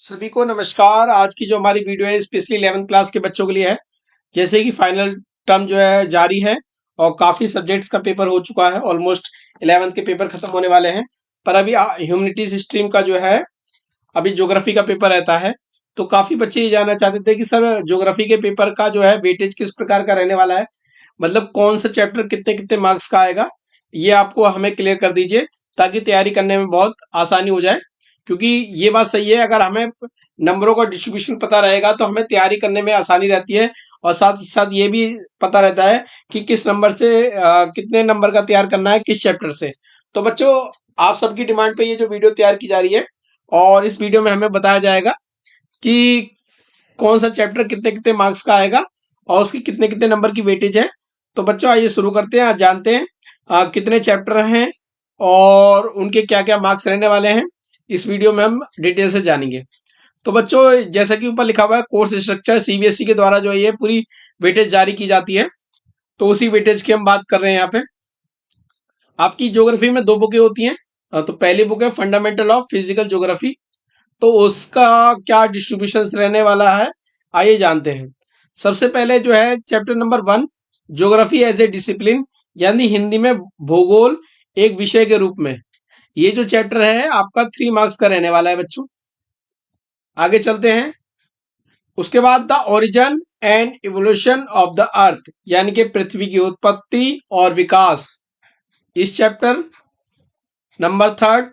सभी को नमस्कार। आज की जो हमारी वीडियो है स्पेशली 11th क्लास के बच्चों के लिए है। जैसे कि फाइनल टर्म जो है जारी है और काफ़ी सब्जेक्ट्स का पेपर हो चुका है। ऑलमोस्ट 11th के पेपर खत्म होने वाले हैं, पर अभी ह्यूमैनिटीज स्ट्रीम का जो है अभी ज्योग्राफी का पेपर रहता है। तो काफ़ी बच्चे ये जानना चाहते थे कि सर ज्योग्राफी के पेपर का जो है वेटेज किस प्रकार का रहने वाला है, मतलब कौन सा चैप्टर कितने कितने मार्क्स का आएगा, ये आपको हमें क्लियर कर दीजिए ताकि तैयारी करने में बहुत आसानी हो जाए। क्योंकि ये बात सही है, अगर हमें नंबरों का डिस्ट्रीब्यूशन पता रहेगा तो हमें तैयारी करने में आसानी रहती है, और साथ ही साथ ये भी पता रहता है कि किस नंबर से कितने नंबर का तैयार करना है, किस चैप्टर से। तो बच्चों, आप सबकी डिमांड पे ये जो वीडियो तैयार की जा रही है, और इस वीडियो में हमें बताया जाएगा कि कौन सा चैप्टर कितने कितने मार्क्स का आएगा और उसकी कितने कितने नंबर की वेटेज है। तो बच्चों आइए शुरू करते हैं। आज जानते हैं कितने चैप्टर हैं और उनके क्या क्या मार्क्स रहने वाले हैं। इस वीडियो में हम डिटेल से जानेंगे। तो बच्चों, जैसा कि ऊपर लिखा हुआ है, कोर्स स्ट्रक्चर सीबीएसई के द्वारा जो है ये पूरी वेटेज जारी की जाती है। तो उसी वेटेज की हम बात कर रहे हैं यहाँ पे। आपकी ज्योग्राफी में दो बुकें होती हैं। तो पहली बुक है फंडामेंटल ऑफ फिजिकल ज्योग्राफी। तो उसका क्या डिस्ट्रीब्यूशन रहने वाला है, आइए जानते हैं। सबसे पहले जो है chapter number 1, geography as a discipline, यानी हिंदी में भूगोल एक विषय के रूप में। ये जो चैप्टर है आपका 3 मार्क्स का रहने वाला है बच्चों। आगे चलते हैं। उसके बाद the origin and evolution of the earth, यानी कि पृथ्वी की उत्पत्ति और विकास, इस chapter. Number 3,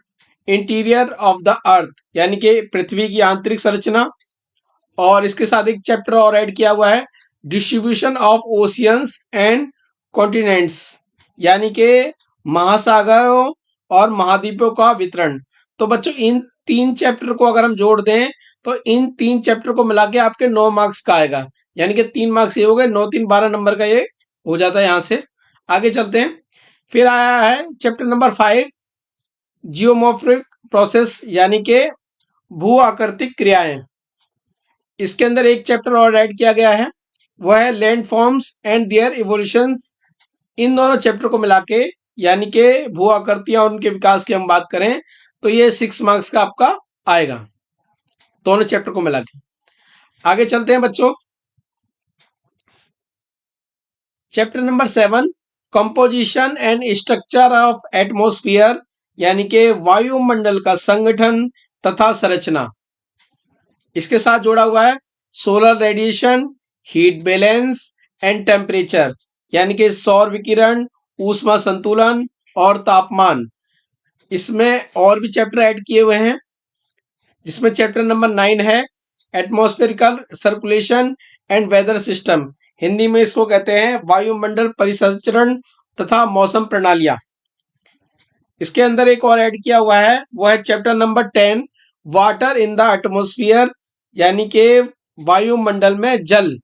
interior of the earth, यानी कि पृथ्वी की आंतरिक संरचना। और इसके साथ एक चैप्टर और ऐड किया हुआ है, distribution of oceans and continents, यानी कि महासागरों और महाद्वीपों का वितरण। तो बच्चों, इन 3 चैप्टर को अगर हम जोड़ दें तो इन 3 चैप्टर को मिला के आपके 9 मार्क्स का आएगा, यानी कि 3 मार्क्स ये हो गए, 9 3 12 नंबर का ये हो जाता है यहाँ से। आगे चलते हैं। फिर आया है चैप्टर नंबर 5, जियोमॉर्फिक प्रोसेस, यानी कि भू आकृतिक क्रियाएं। इसके अंदर एक चैप्टर और ऐड किया गया है, वह है land forms and their evolutions. इन दोनों चैप्टर को मिला के, यानी कि भू आकृतियां और उनके विकास की हम बात करें, तो ये 6 मार्क्स का आपका आएगा, दोनों चैप्टर को मिला के। आगे चलते हैं बच्चों। Chapter number 7, composition and structure of atmosphere, यानी कि वायुमंडल का संगठन तथा संरचना। इसके साथ जोड़ा हुआ है solar radiation, heat balance and temperature, यानी कि सौर विकिरण, ऊष्मा संतुलन और तापमान। इसमें और भी चैप्टर ऐड किए हुए हैं, जिसमें चैप्टर नंबर 9 है atmospherical circulation and weather system. Hindi में इसको कहते हैं वायुमंडल परिसंचरण तथा मौसम प्रणालियां। इसके अंदर एक और ऐड किया हुआ है, वो है chapter number 10, water in the atmosphere, यानी कि वायुमंडल में जल।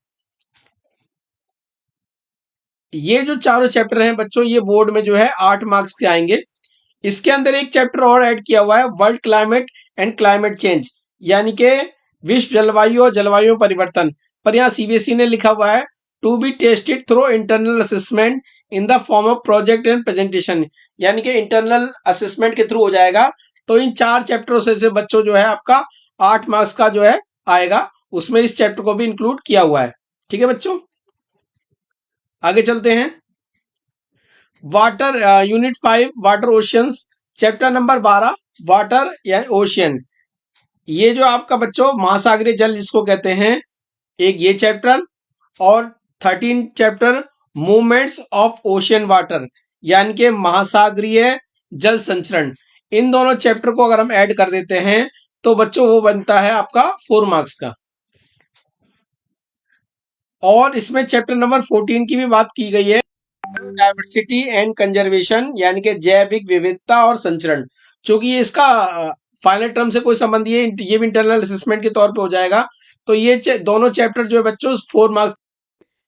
ये जो चारों चैप्टर हैं बच्चों, ये बोर्ड में जो है 8 मार्क्स के आएंगे। इसके अंदर एक चैप्टर और ऐड किया हुआ है, world climate and climate change, यानी कि विश्व जलवायु और जलवायु परिवर्तन। पर यहाँ सीबीएसई ने लिखा हुआ है to be tested through internal assessment in the form of project and presentation, यानी कि इंटरनल असेसमेंट के थ्रू हो जाएगा। तो इन 4 चैप्टरों से बच्चों जो है आपका 8 मार्क्स का जो है आएगा, उसमें इस चैप्टर को भी इंक्लूड किया हुआ है। ठीक है बच्चों, आगे चलते हैं। Water unit 5, water oceans, chapter number 12, water या ओशियन। ये जो आपका बच्चों महासागरीय जल जिसको कहते हैं, एक ये चैप्टर, और 13 chapter movements of ocean water, यानी कि महासागरीय जल संचरण। इन दोनों चैप्टर को अगर हम ऐड कर देते हैं तो बच्चों वो बनता है आपका 4 मार्क्स का। और इसमें चैप्टर नंबर 14 की भी बात की गई है, डाइवर्सिटी एंड कंजर्वेशन, यानी कि जैविक विविधता और संचरण। चूंकि ये इसका फाइनल टर्म से कोई संबंध, ये भी इंटरनल असेसमेंट के तौर पे हो जाएगा। तो ये दोनों चैप्टर जो है बच्चों 4 मार्क्स।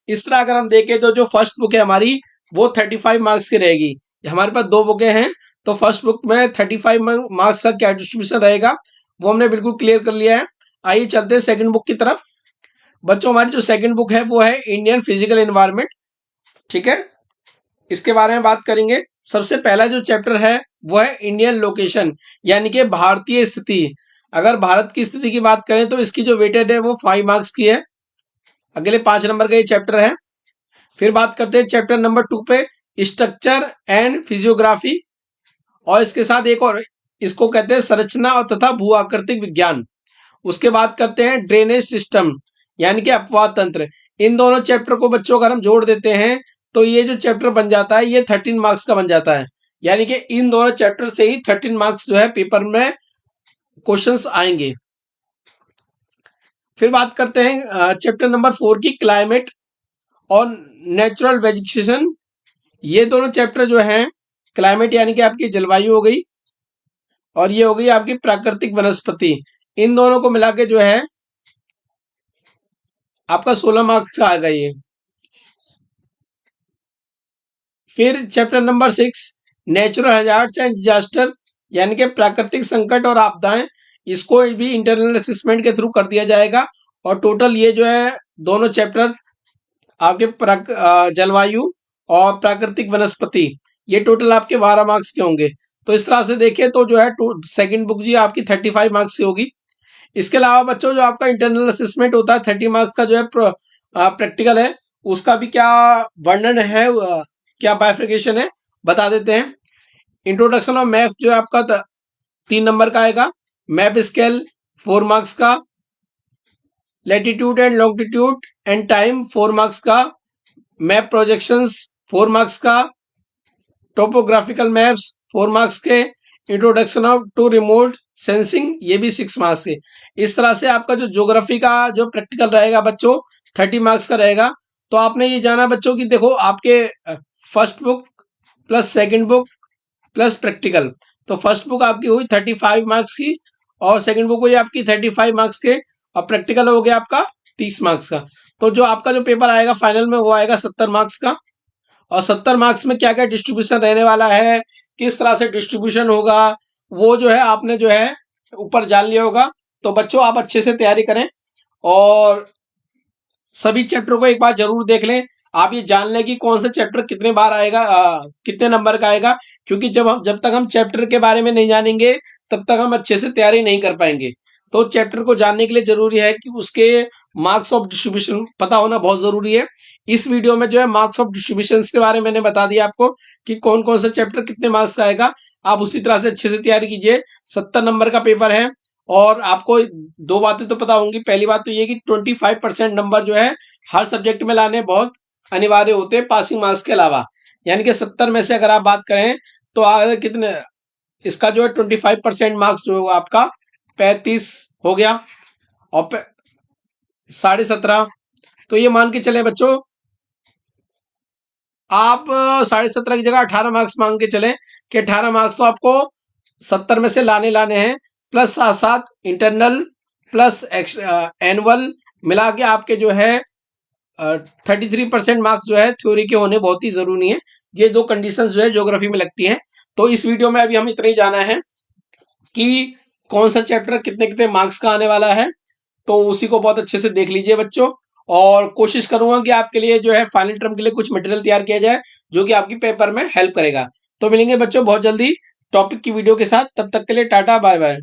इस तरह अगर हम देखें तो जो फर्स्ट बुक है हमारी, वो 35 मार्क्स की रहेगी। हमारे पास 2 बुकें हैं, तो फर्स्ट बुक में 35 मार्क्स का क्या डिस्ट्रीब्यूशन रहेगा वो हमने बिल्कुल क्लियर कर लिया है। आइए चलते हैं सेकंड बुक की तरफ। बच्चों, हमारी जो सेकंड बुक है वो है इंडियन फिजिकल एनवायरनमेंट। ठीक है, इसके बारे में बात करेंगे। सबसे पहला जो चैप्टर है वो है इंडियन लोकेशन, यानी कि भारतीय स्थिति। अगर भारत की स्थिति की बात करें तो इसकी जो वेटेड है वो 5 मार्क्स की है। अगले 5 नंबर का ये चैप्टर है। फिर बात करते हैं चैप्टर नंबर 2 पे, स्ट्रक्चर एंड फिजियोग्राफी, और इसके साथ एक और, इसको कहते हैं संरचना और तथा भू आकृतिक विज्ञान। उसके बाद करते हैं ड्रेनेज सिस्टम यानी कि अपवाह तंत्र। इन दोनों चैप्टर को बच्चों अगर हम जोड़ देते हैं तो ये जो चैप्टर बन जाता है ये 13 मार्क्स का बन जाता है। यानी कि इन दोनों चैप्टर से ही 13 मार्क्स जो है पेपर में क्वेश्चंस आएंगे। फिर बात करते हैं चैप्टर नंबर 4 की, क्लाइमेट और नेचुरल वेजिटेशन। ये दोनों चैप्टर जो हैं, क्लाइमेट यानी कि आपकी जलवायु हो गई, और ये हो गई आपकी प्राकृतिक वनस्पति। इन दोनों को मिला के जो है आपका 16 मार्क्स का आएगा ये। फिर chapter number 6, natural hazards and disaster यानी कि प्राकृतिक संकट और आपदाएं। इसको भी इंटरनल असेसमेंट के थ्रू कर दिया जाएगा। और टोटल ये जो है दोनों चैप्टर आपके जलवायु और प्राकृतिक वनस्पति, ये टोटल आपके 12 मार्क्स के होंगे। तो इस तरह से देखें तो जो है सेकंड बुक जी आपकी 35 मार्क्स से होगी। इसके अलावा बच्चों जो आपका इंटरनल असेसमेंट होता है 30 मार्क्स का, जो है प्रैक्टिकल है, उसका भी क्या वर्णन है, क्या बाइफिकेशन है, बता देते हैं। इंट्रोडक्शन ऑफ मैप जो है आपका 3 नंबर का आएगा। मैप स्केल 4 मार्क्स का। Latitude and longitude and time 4 marks का। मैप प्रोजेक्शंस 4 मार्क्स का। टोपोग्राफिकल मैप्स 4 मार्क्स के। Introduction of to remote sensing, ये भी 6 मार्क्स के। इस तरह से आपका जो ज्योग्राफी का जो प्रैक्टिकल रहेगा बच्चों 30 मार्क्स का रहेगा। तो आपने ये जाना बच्चों कि देखो आपके first book plus second book plus practical, तो फर्स्ट बुक आपकी हुई 35 मार्क्स की, और सेकंड बुक हुई आपकी 35 मार्क्स के, और प्रैक्टिकल हो गया आपका 30 मार्क्स का। तो जो आपका जो पेपर आएगा फाइनल में वो आएगा 70 मार्क्स का। और 70 मार्क्स में क्या क्या डिस्ट्रीब्यूशन रहने वाला है, किस तरह से डिस्ट्रीब्यूशन होगा, वो जो है आपने जो है ऊपर जान लिया होगा। तो बच्चों आप अच्छे से तैयारी करें और सभी चैप्टर को एक बार जरूर देख लें। आप ये जान लें कि कौन सा चैप्टर कितने बार आएगा, कितने नंबर का आएगा। क्योंकि जब तक हम चैप्टर के बारे में नहीं जानेंगे तब तक हम अच्छे से तैयारी नहीं कर पाएंगे। तो चैप्टर को जानने के लिए जरूरी है कि उसके मार्क्स ऑफ डिस्ट्रीब्यूशन पता होना बहुत जरूरी है। इस वीडियो में जो है मार्क्स ऑफ डिस्ट्रीब्यूशन के बारे में मैंने बता दिया आपको कि कौन कौन सा चैप्टर कितने मार्क्स का आएगा। आप उसी तरह से अच्छे से तैयारी कीजिए। 70 नंबर का पेपर है, और आपको 2 बातें तो पता होंगी। पहली बात तो ये कि 25% नंबर जो है हर सब्जेक्ट में लाने बहुत अनिवार्य होते हैं पासिंग मार्क्स के अलावा। यानी कि 70 में से अगर आप बात करें तो आगे कितने, इसका जो है 25% मार्क्स जो है आपका 35 हो गया, और 17.5। तो ये मान के चले बच्चों आप 17.5 की जगह 18 मार्क्स मांग के चले कि 18 मार्क्स तो आपको 70 में से लाने हैं, प्लस साथ साथ इंटरनल प्लस एनुअल मिला के आपके जो है 33% मार्क्स जो है थ्योरी के होने बहुत ही जरूरी है। ये 2 कंडीशन जो है ज्योग्राफी में लगती हैं। तो इस वीडियो में अभी हम इतना ही जाना है कि कौन सा चैप्टर कितने कितने मार्क्स का आने वाला है। तो उसी को बहुत अच्छे से देख लीजिए बच्चों, और कोशिश करूंगा कि आपके लिए जो है फाइनल टर्म के लिए कुछ मटेरियल तैयार किया जाए जो कि आपकी पेपर में हेल्प करेगा। तो मिलेंगे बच्चों बहुत जल्दी टॉपिक की वीडियो के साथ। तब तक के लिए टाटा बाय बाय।